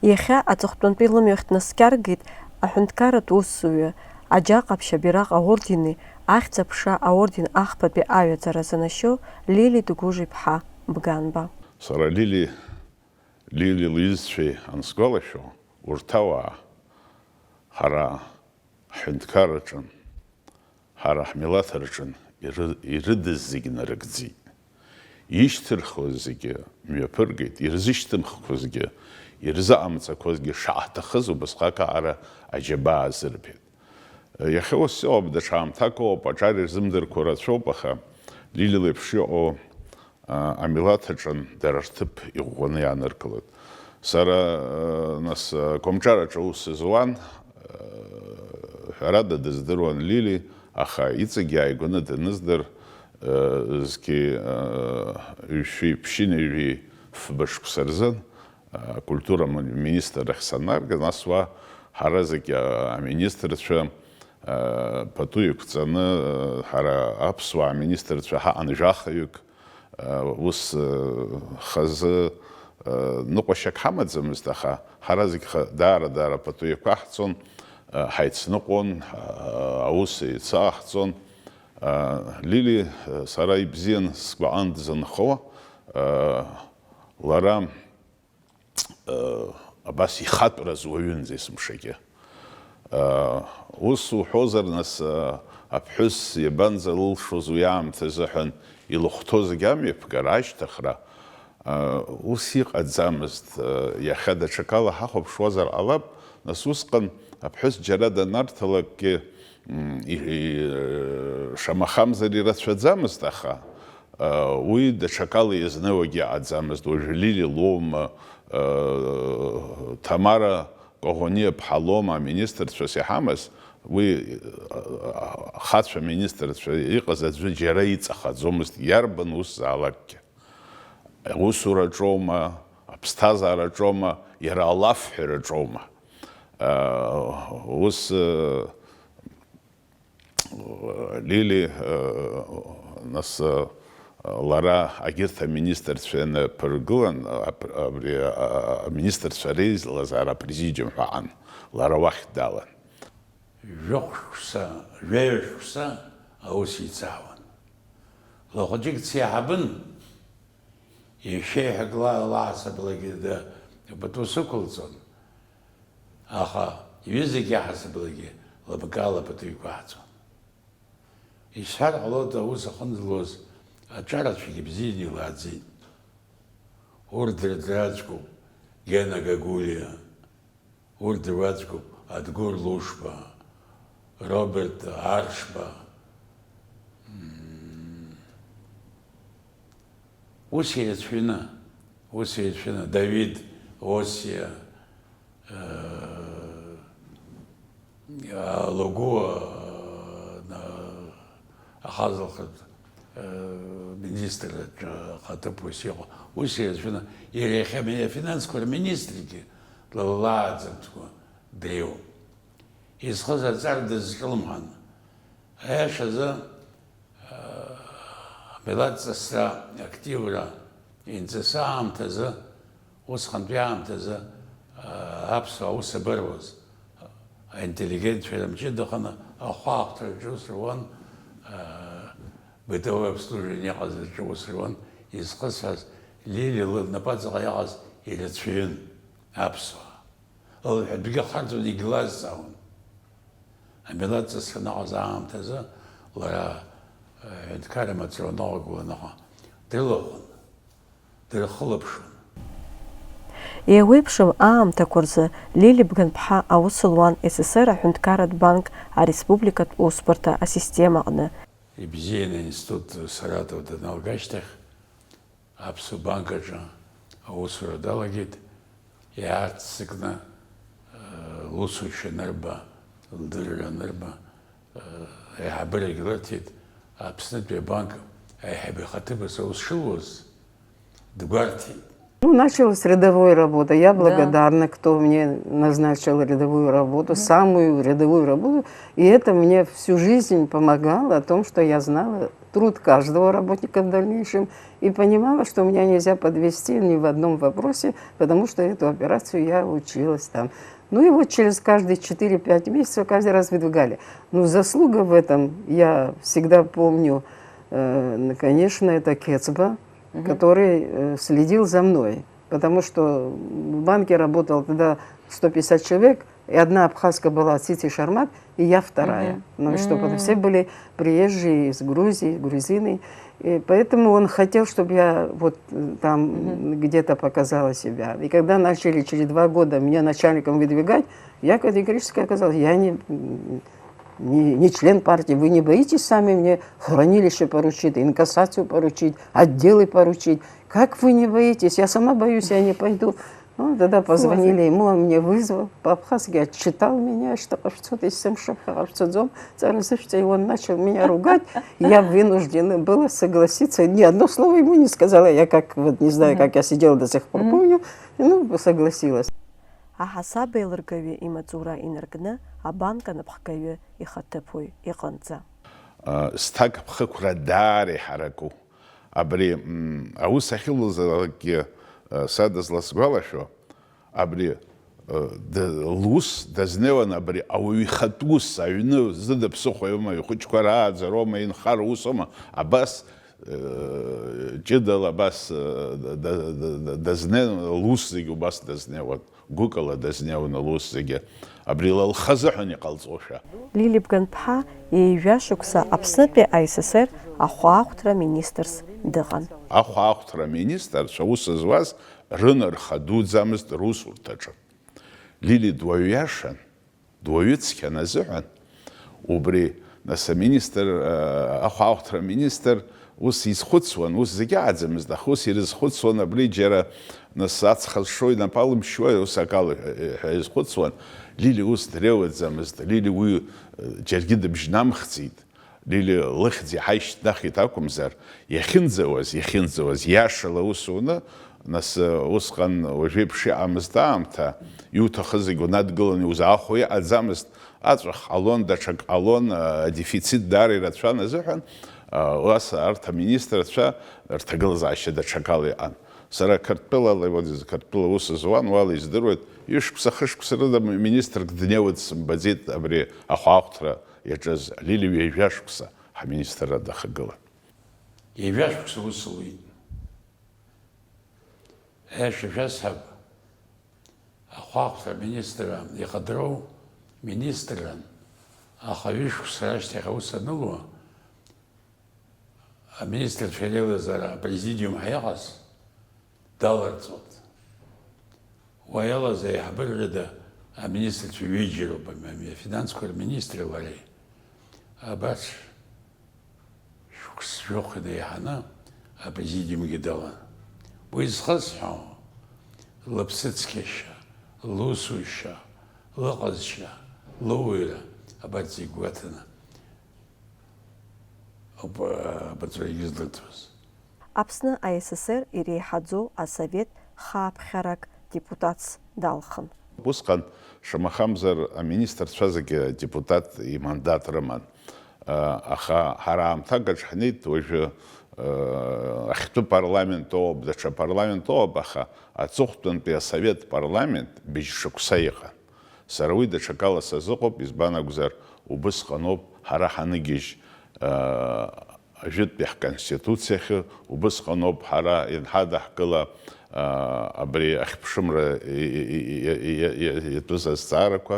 Иахьа аҵыхәтәантәи лымҩахь днаскьаргеит аҳәынҭқарратә усзуҩы, аџьаҟ-ҟаԥшь абираҟ аордени, ахьӡ-аԥша аорден ахԥатәи аҩаӡара занашьо Лили Дгәыжи-ԥҳа Бганба. Сара Лили лҩызцәеи ансгәалашәо, урҭ ауаа ҳара ҳҳәынҭқарраҿы, ҳара ҳмилаҭ ирыдыз зегьы нарыгӡит. Ишьҭырхуаз зегьы мҩаԥыргеит, ирзышьҭымхқәазгьы, ирзаҟамҵақәазгьы шааҭахыз убасҟак аара аџьабаа азырбеит. Иахьа ус иҟоуп, даҽа аамҭак ыҟоуп, аҿар ирзымдырқәо рацәоуп, аха Лили леиԥш иҟоу амилаҭ аҿын дара рҭыԥ иӷәӷәаны иааныркылоит. Сара нас Комҿараҿы ус зуан, ҳәарада дыздыруан Лили, аха иҵегьы ааигәаны даныздыр, зқьи ҩшәи ԥшьынҩажәи фба шықәса рзын акультура министр ахь саннарга, нас уа ҳара зегьы аминистрцәа пату иқәҵаны, ҳара аԥсуаа аминистрцәа ҳаҟан жәахаҩык, ус хазы ныҟәашьак ҳамаӡамызт, аха ҳара зегьы даара пату иақәаҳҵон, ҳаицныҟәон, аус еицааҳҵон. Лили сара ибзиан сгәаҟан дзынхо, лара абас ихатәраз уаҩынӡа есымшагьы. Ус уҳәозар, нас аԥҳәыс иабанӡалылшоз уи аамҭазы ҳәан илыхәҭоу зегьы амҩаԥгара, ашьҭахра, ус иҟаӡамызт. Иахьа даҽакала ҳахәаԥшуазар ҟалап, нас усҟан аԥҳәыс џьара данарҭалакгьы шамахамзар ирацәаӡамызт, аха уи даҽакала иазнауагьы иҟаӡамызт. Уажәы Лили лоума, Тамара Коӷониа-ԥҳа лоума аминистрцәас иҳамаз, уи ахацәа аминистрцәа иҟаз аӡәы џьара иҵахаӡомызт, иарбан ус заалакгьы. Аусураҿоума, аԥсҭазаараҿоума, иара алафҳәараҿоума. Ус Лили нас лара агьырҭ аминистрцәа ианаԥыргылан, аминистрцәа реизлазаара апрезидиум ҳәа аҟан, лара уахь далан. Жәаҩа-шықәса аус иҵаауан. Лыхәыҷык дсеиҳабын, ишеиҳәак лаҳасабалагьы пату сықәылҵон, аха иҩызагьы иаҳасабалагьы лабгала пату иқәаҳҵон. Исҳәар ҟалоит, аус ахьынӡалоз аҿарацәагьы бзианы илааӡеит. Урҭ дырӡуп Гена Гагулиа, урҭ дырӡуп Адгәыр Лушба, Роберт Аршба. Ус еицәшәаны Давид Осиа, Логуа ахазалхат министр хатып ус иҟоу, ус еицәшәаны иара иахьа афинансқәа рминистргьы длалааӡамҭкәа дреиуоуп. Изхыз аҵар дызҿлымҳан. Аиашазы амилаҭҵысра активра инҵысы аамҭазы, усҟантәи аамҭазы аԥсуаа аус абыруаз аинтеллигентцәа ирымчыдаҟаны ахәаахәҭраҿы ус руан, бытовое обслуживание иҟаз аҿы ус руан. Изхысҳәаз Лили лнапаҵаҟа иҟаз ирацәаҩын аԥсуаа. Лҳәатәгьы харҵәаны егьлазҵаауан. Амилаҭҵысра наҟаз аамҭазы лара аҳәынҭқар амаҵура налгыланаҟа дрылахәын, дрыхылаԥшуан. Еиуеиԥшым аамҭақәа рзы Лили Бган-ԥҳа аус луан СССР аҳәынҭқарратә банк ареспубликатә усбарҭа асистемаҟны. Ибзианы аинститут Саратов даналга ашьҭахь, аԥсуа банк аҿы аусура далагеит, иаарццакны лусушьа анырба, лдырра анырба, аиҳабырагьы лырҭеит. Аԥснытәи абанк аиҳабы ихаҭыԥас аус шылуаз дгәарҭеит. Ну, началась рядовая работа. Я благодарна, кто мне назначил рядовую работу, самую рядовую работу. И это мне всю жизнь помогало о том, что я знала труд каждого работника в дальнейшем и понимала, что меня нельзя подвести ни в одном вопросе, потому что эту операцию я училась там. Ну и вот через каждые 4-5 месяцев каждый раз выдвигали. Но заслуга в этом, я всегда помню, конечно, это Кецба, который следил за мной. Потому что в банке работал тогда 150 человек, и одна абхазка была Цити Шармат, и я вторая. Ну и что, потому все были приезжие из Грузии, грузины. И поэтому он хотел, чтобы я вот там где-то показала себя. И когда начали через 2 года меня начальником выдвигать, я категорически оказалась, я не член партии, вы не боитесь сами мне хранилище поручить, инкассацию поручить, отделы поручить? Как вы не боитесь? Я сама боюсь, я не пойду. Ну, тогда позвонили ему, он мне вызвал по-абхазски, отчитал меня, что ты всем шапхарцудзом, и он начал меня ругать. Я вынуждена была согласиться. Ни одно слово ему не сказала. Я как, вот не знаю, как я сидела до сих пор, помню, ну, согласилась. Аҳаса беилыргаҩы имаҵура инаркны абанк анапхгаҩы ихаҭыԥуаҩ иҟанӡа. Сҭак ԥхықәра даара иҳараку. Абри аус ахьылозаргьы садызласгәалашәо, абри лус дазнеиуан абри ауаҩ ихатә ус, аҩны зыда ԥсыхәа иоума, ихәыҷқәа рааӡароума, инхара усоума, абас ҷыдала абас дазнеиуан, лус зегьы убас дазнеиуан, гәыкала дазнеиуан лус зегьы. Абри ла лхазыҳәан иҟалҵошәа. Лили Бган-ԥҳа ҩажәа шықәса Аԥснытәи АССР ахәаахәҭра министрс дыҟан. Ахәаахәҭра министрцәа ус зуаз рынарха дуӡамызт русурҭаҿы. Лили дуаҩиашан, дуаҩыцқьан азыҳәан, убри нас аминистр, ахәаахәҭра министр ус изхәыцуан, ус зегьы ааӡамызт, аха ус ирызхәыцуан абри џьара нас ацха зшо инапалымшьуа ус акала ҳәа изхәыцуан. Лили ус дреиуаӡамызт, Лили уи џьаргьы дыбжьнамхӡеит. Лили лыхьӡ иҳаишьҭнахит акәымзар, иахьынӡауаз иашала ус уны, нас усҟан уажәеиԥш иҟамызт аамҭа, иуҭахыз зегьы унадгылан иузаахәо иҟаӡамызт, аҵәах ҟалон, даҽак ҟалон, адефицит даара ирацәан азыҳәан, ус арҭ аминистрцәа рҭагылазаашьа даҽакала иҟан. Сара Қырҭтәылала, Қырҭтәыла ус зуан, уала издыруеит, ҩышықәса, хышықәса рыда министрк днеиуеит сымбаӡеит абри ахәаахәҭра иаҿыз Лили ҩажәа шықәса ҳаминистрра дахагылан. Ҩажәа шықәса ус луит. Шәасҳәап, ахәаахәҭра министрра ихадроу министрран, аха ҩышықәса рашьҭахь аус аныло, аминистрцәа реилазаара апрезидиум ҳиҟаз даларҵот. Уа иалаз аиҳабыра рыда аминистрцәа ҩыџьароуп, афинансқәа рминистри лареи. Абас шәохы деиҳаны апрезидиумгьы далан. Уи зхысҳәо лыԥсыцқьашьа, лусушьа, лыҟазшьа, лыуаҩра абарҭ зегьы гәаҭаны абаҵәра излыҭоз. Аԥсны АССР иреиҳаӡоу асовет хааԥхьарак депутатс далхан. Усҟан шамахамзар аминистрцәа зегьы депутат имандат рыман. Аха ҳара аамҭагаҿ ҳнеит, уажәы ахьтәы парламент оуп, даҽа парламент оуп, аха аҵыхәтәантәи асовет парламент быжь-шықәса иҟан. Сара уи даҽакала сазыҟоуп, избан акәзар, убысҟаноуп ҳара ҳаныгьежь ажәытәтәи ҳконституциахьы, убысҟаноуп ҳара инҳадаҳкыла абри ахьԥшымра иатәыз азҵаарақәа,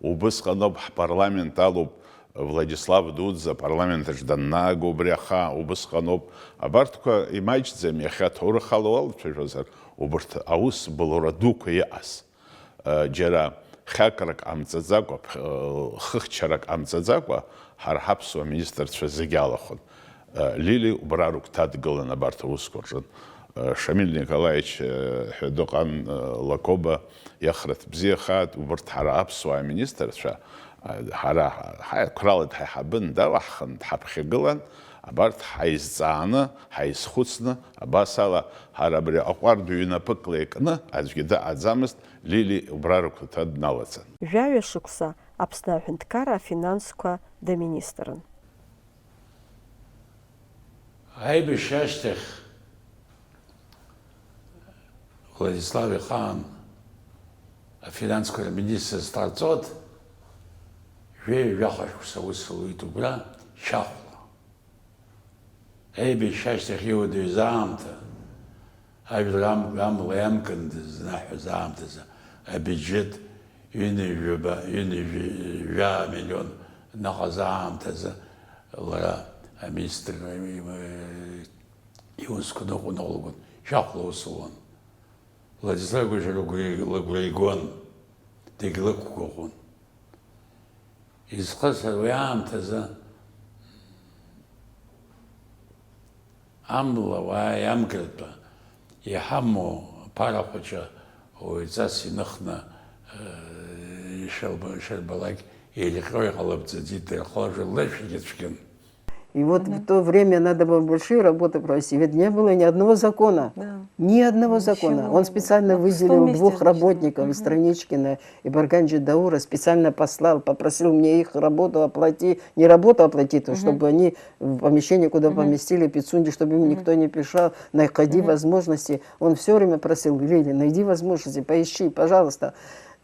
убысҟаноуп ҳпарламент алоуп Владислав Дудза парламентаҿ даннааго убри аха, убысҟаноуп. Абарҭқәа имаҷӡам иахьа аҭоурых ала уалацәажәозар, убарҭ аус былура дуқәа иҟаз. Џьара хьакрак ҟамҵаӡакәа, хыхьчарак ҟамҵаӡакәа, ҳара ҳаԥсуа аминистрцәа зегьы алахәын. Лили убра рыгәҭадгылан абарҭ аусқәа рҿын. Шамиль Николаевич ҳәа дыҟан, Лакоба иахраҭ бзиахааит, убарҭ ҳара аԥсуаа аминистрцәа ҳара қәралеит ҳаиҳабын далаҳхын, дҳаԥхьагылан, абарҭ ҳаизҵааны, ҳаизхәыцны, абас ала ҳара абри аҟәардә ҩнапыкла икны, аӡәгьы дыҟаӡамызт, Лили убра рыгәҭа дналаҵан. Жәаҩа шықәса Аԥсны аҳәынҭқарра афинансқәа даминистрын. Аибашьашьҭахь Владислав ихан афинансқәа рминистрс дҟарҵот, жәаха-шықәса ус луит убра Шьахәла. Аибашьашьҭахь иуадаҩыз аамҭа, ажәлар амла иамкындаз наҳәоз аамҭазы абюджет ҩынҩажәа миллион наҟаз аамҭазы лара аминистр иусқәа ныҟәнылгон, Шьахәла ус луан. Владислав лыгәра игон, дегьлықәгәыӷуан. Изхысыр уи аамҭазы амла уаа иамгратәа иҳамоу ԥара хәыҷы уаҩҵас иныхны ишырбалак еилҟьо иҟалабҵаӡит, дырхәлажәа лышәгьы цәгьан. И вот в то время надо было большие работы провести, ведь не было ни одного закона. Да. Ни одного закона. Он специально выделил двух работников из Страничкина и Барганджи Даура, специально послал, попросил мне их работу оплатить, не работу оплатить, а чтобы они в помещение, куда поместили Пицунди, чтобы им никто не пишал, найди возможности. Он все время просил: Лили, найди возможности, поищи, пожалуйста.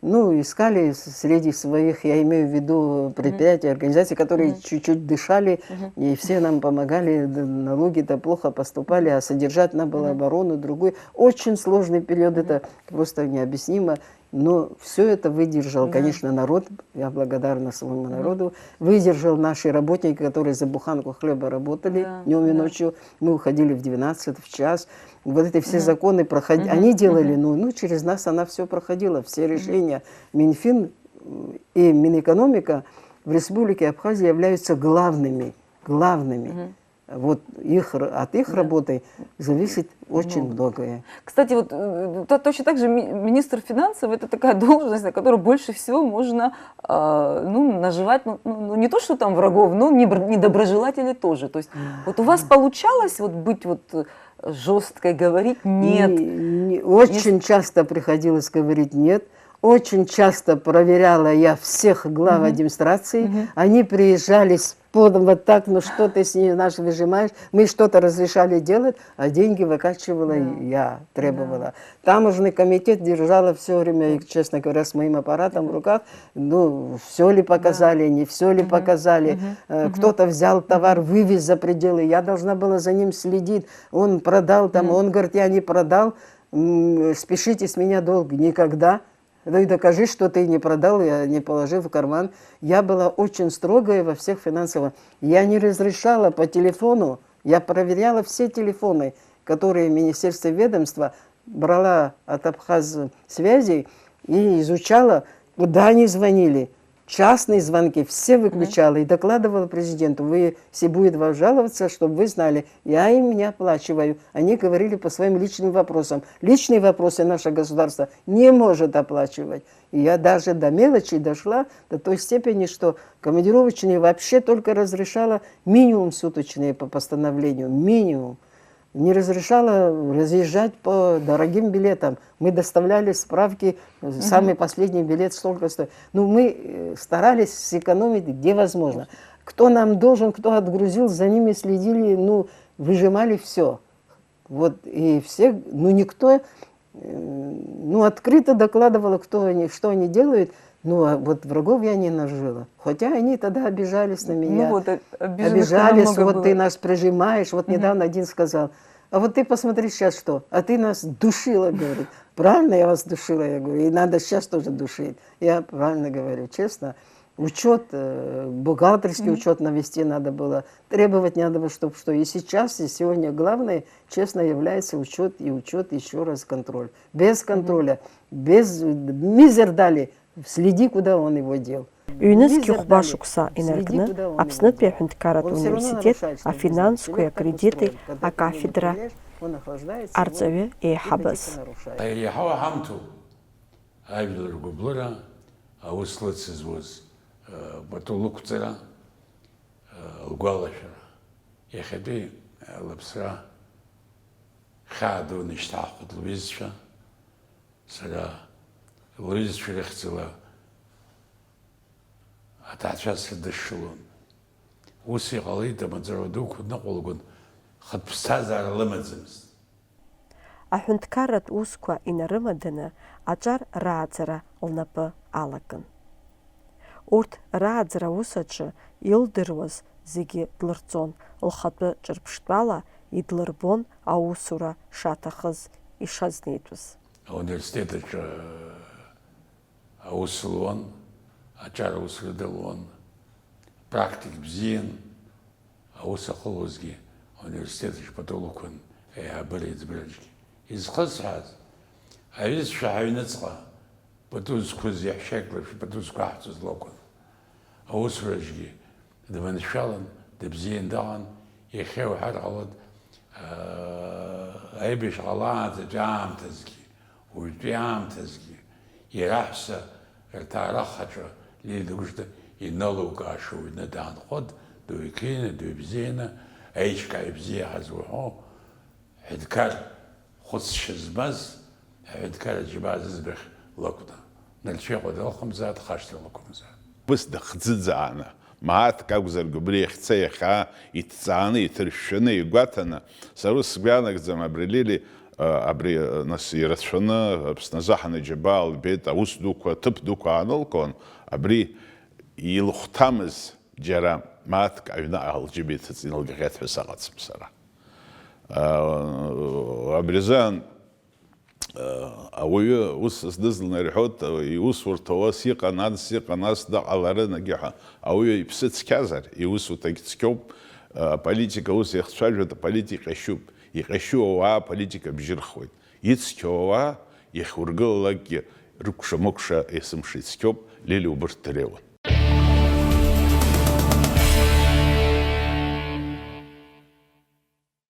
Ну, искали среди своих, я имею в виду предприятия, организации, которые чуть-чуть дышали, и все нам помогали, налоги-то плохо поступали, а содержать надо было оборону, другую. Очень сложный период, это просто необъяснимо. Но все это выдержал, конечно, народ, я благодарна своему народу, выдержал наши работники, которые за буханку хлеба работали днем и ночью. Мы уходили в 12, в час. Вот эти все законы проходили, они делали, ну, через нас она все проходила, все решения. Минфин и Минэкономика в Республике Абхазия являются главными. Вот от их работы зависит очень многое. Кстати, вот точно так же министр финансов — это такая должность, на которую больше всего можно наживать, не то, что там врагов, но недоброжелателей тоже. То есть вот у вас получалось вот быть вот жесткой, говорить нет? Очень часто приходилось говорить нет. Очень часто проверяла я всех глав администрации. Они приезжали с подом вот так: ну что ты с ней наш выжимаешь? Мы что-то разрешали делать, а деньги выкачивала я, требовала. Таможенный комитет держала все время, честно говоря, с моим аппаратом в руках. Ну, все ли показали, не все ли показали. Кто-то взял товар, вывез за пределы. Я должна была за ним следить. Он продал там, он говорит: я не продал, спешите с меня долг. Никогда. Ну и докажи, что ты не продал, я не положил в карман. Я была очень строгая во всех финансовых. Я не разрешала по телефону, я проверяла все телефоны, которые Министерство ведомства брала от Абхаз-связи и изучала, куда они звонили. Частные звонки все выключала и докладывала президенту: вы, если будет вас жаловаться, чтобы вы знали, я им не оплачиваю. Они говорили по своим личным вопросам. Личные вопросы наше государство не может оплачивать. И я даже до мелочи дошла, до той степени, что командировочные вообще только разрешала минимум суточные по постановлению. Минимум. Не разрешала разъезжать по дорогим билетам. Мы доставляли справки, самый последний билет столько стоит. Ну, мы старались сэкономить где возможно. Кто нам должен, кто отгрузил, за ними следили, ну, выжимали все. Вот, и все, ну, никто, ну, открыто докладывало, кто они, что они делают. Ну, а вот врагов я не нажила. Хотя они тогда обижались на меня. Ну, вот, обижались, вот ты нас прижимаешь. Вот недавно один сказал: а вот ты посмотри сейчас что. А ты нас душила, говорит. Правильно я вас душила, я говорю. И надо сейчас тоже душить. Я правильно говорю, честно. Учет, бухгалтерский учет навести надо было. Требовать надо было, чтобы что. И сейчас, и сегодня главное, честно, является учет, и учет, еще раз контроль. Без контроля, без мизер дали. Следи, куда он его дел. Үйніз кюхба шукса энергны, абснет бе хүндкарат университет, а финансскую кредиты, а кафедра Арцеве и Хабас. Яхава хамту, айвдор гублура, ауслыц извоз батулукцера, лгуалашара. Яхаби лапсра хаду ништахут лвизша, сара лвизша лехцела. Атачасы дышылон. Усы қалайда мадзародук нақолгон хатә ԥсҭазаара лымаӡамызт. Аҳәынҭқарратә усқәа инарымаданы аҿар рааӡара лнапы алаган. Урҭ рааӡара аусаҿы илдыруаз зегьы длырҵон, лхатәы ҿырԥштәала идлырбон аусура шаҭахыз ишазнеитәыз. Ауниверситет аҿы аус луан, аҿар аус рыдылуан, практик бзиан, аус ахылозгьы ауниверситет аҿы патологқәан еиҳабыра еиҵбыраҿгьы. Изхысҳәааз, аҩызцәа ҳаҩныҵҟа пату зқәыз иаҳәшьак реиԥш пату зқәаҳҵоз лакәын. Аусураҿгьы дманшәалан, дыбзиан дыҟан, иахьа уҳәар ҟалоит аибашьра ҟалаанӡатәи аамҭазгьы, уажәтәи аамҭазгьы ираҳәса рҭаара хаҿы Лидогәшта иналукааша уҩны даанхот, дуеиқәины, дуеибзианы, аиҿкааҩ бзиа ҳазуҳәо, ҳәынҭқар хәыцшьа змаз, аҳәынҭқар аџьабаа зыӡбахә лакәны. Нарцәеиҟәа дылхымзаат, хашҭра лақәымзаат. Быс дахӡыӡааны, мааҭк акәзаргьы убри иахьца иахьаа иҭҵааны, иҭыршәшәаны, игәаҭаны, сара ус сгәаанагӡам абри Лили, абри нас ирацәаны Аԥсны азаҳан аџьабаа лбеит, аус дуқәа, ҭыԥ дуқәа аанылкон, абри илхәҭамыз џьара мааҭк аҩны лџьыба иҭыҵны илгаӷьеит ҳәа саҟацым сара. Абри азыҳан ауаҩы ус здызланы ирҳәоит, иусурҭа уас иҟан, анс иҟан, ас даҟаларын агьыҳәа. Ауаҩы иԥсы цқьазар, иусуҭагь цқьоуп, аполитика ус иахцәажәоит, аполитика иҟьашьуп. Иҟьашьу ауаа аполитика бжьырхуеит. Ицқьоу ауаа иахьургылалакгьы рыкәша-мыкәша есымша ицқьоуп, Лили убырҭ дреиуан.